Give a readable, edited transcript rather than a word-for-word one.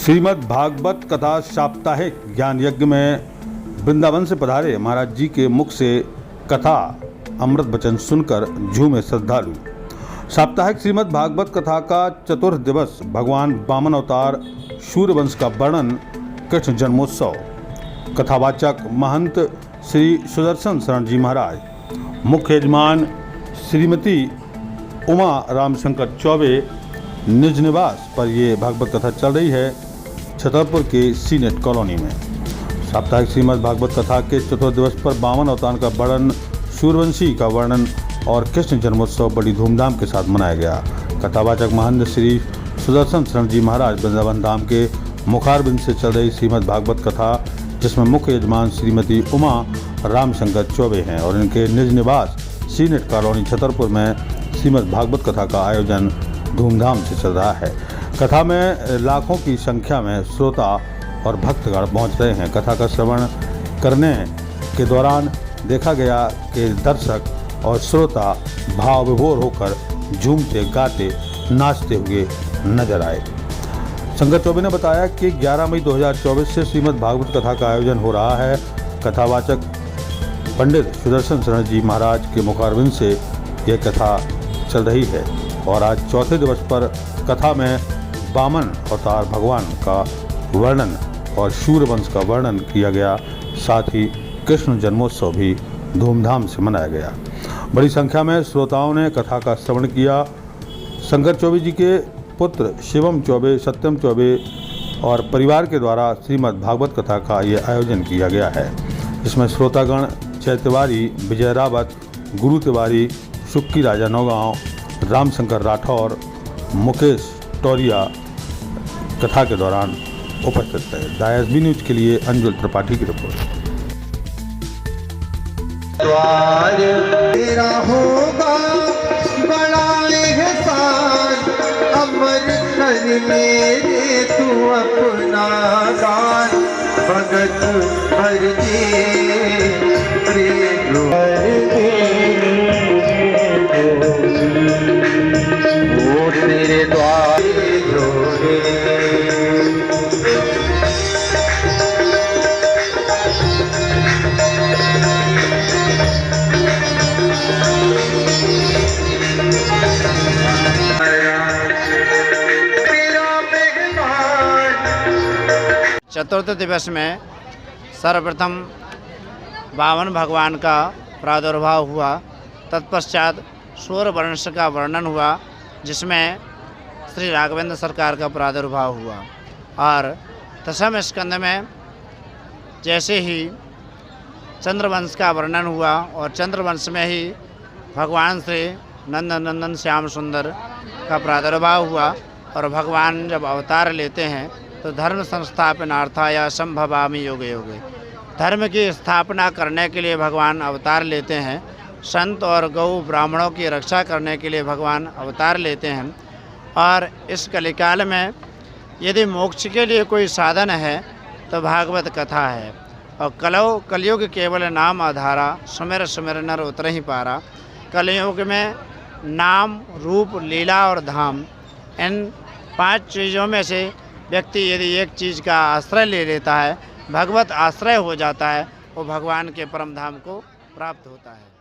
श्रीमद् भागवत कथा साप्ताहिक ज्ञान यज्ञ में वृंदावन से पधारे महाराज जी के मुख से कथा अमृत वचन सुनकर झूमे श्रद्धालु। साप्ताहिक श्रीमद् भागवत कथा का चतुर्थ दिवस भगवान वामन अवतार सूर्यवंश का वर्णन, कृष्ण जन्मोत्सव। कथावाचक महंत श्री सुदर्शन शरण जी महाराज, मुख्य यजमान श्रीमती उमा रामशंकर चौबे। निज निवास पर ये भागवत कथा चल रही है छतरपुर के सीनेट कॉलोनी में। साप्ताहिक श्रीमद् भागवत कथा के चतुर्थ दिवस पर वामन अवतार का वर्णन, सूर्यवंशी का वर्णन और कृष्ण जन्मोत्सव बड़ी धूमधाम के साथ मनाया गया। कथावाचक महंत श्री सुदर्शन शरण जी महाराज वृंदावन धाम के मुखारबिंद से चल रही श्रीमद् भागवत कथा, जिसमें मुख्य यजमान श्रीमती उमा रामशंकर चौबे हैं और इनके निज निवास सीनेट कॉलोनी छतरपुर में श्रीमद् भागवत कथा का आयोजन धूमधाम से चल रहा है। कथा में लाखों की संख्या में श्रोता और भक्तगण पहुंच रहे हैं। कथा का श्रवण करने के दौरान देखा गया कि दर्शक और श्रोता भाव विभोर होकर झूमते, गाते, नाचते हुए नजर आए। शंकर चौबे ने बताया कि 11 मई 2024 से श्रीमद् भागवत कथा का आयोजन हो रहा है। कथावाचक पंडित सुदर्शन शरण जी महाराज के मुखारबिंद से यह कथा चल रही है और आज चौथे दिवस पर कथा में वामन अवतार भगवान का वर्णन और सूर्यवंश का वर्णन किया गया। साथ ही कृष्ण जन्मोत्सव भी धूमधाम से मनाया गया। बड़ी संख्या में श्रोताओं ने कथा का श्रवण किया। शंकर चौबे जी के पुत्र शिवम चौबे, सत्यम चौबे और परिवार के द्वारा श्रीमद् भागवत कथा का ये आयोजन किया गया है। इसमें श्रोतागण जय तिवारी, विजय रावत, गुरु तिवारी, सुक्की राजा नौगांव, रामशंकर राठौर, मुकेश टोरिया कथा के दौरान उपस्थित रहे। DSB न्यूज के लिए अंजुल त्रिपाठी की रिपोर्ट। द्वार तेरा होगा बड़ा एहसान, अमर कर मेरे तू अपना दान, भगत भर दे प्रेम वो तेरे द्वार जोड़े। चतुर्थ दिवस में सर्वप्रथम वामन भगवान का प्रादुर्भाव हुआ। तत्पश्चात सूर्यवंश का वर्णन हुआ, जिसमें श्री राघवेंद्र सरकार का प्रादुर्भाव हुआ। और दशम स्कंद में जैसे ही चंद्रवंश का वर्णन हुआ और चंद्रवंश में ही भगवान श्री नंदन श्याम सुंदर का प्रादुर्भाव हुआ। और भगवान जब अवतार लेते हैं तो धर्म संस्थापनार्थाय संभवामि योगे योगे, धर्म की स्थापना करने के लिए भगवान अवतार लेते हैं। संत और गौ ब्राह्मणों की रक्षा करने के लिए भगवान अवतार लेते हैं। और इस कलिकाल में यदि मोक्ष के लिए कोई साधन है तो भागवत कथा है। और कलयुग केवल नाम आधारा, सुमिर सुमिर नर उतर ही पारा। कलयुग में नाम, रूप, लीला और धाम, इन 5 चीज़ों में से व्यक्ति यदि एक चीज़ का आश्रय ले लेता है, भगवत आश्रय हो जाता है, वो भगवान के परम धाम को प्राप्त होता है।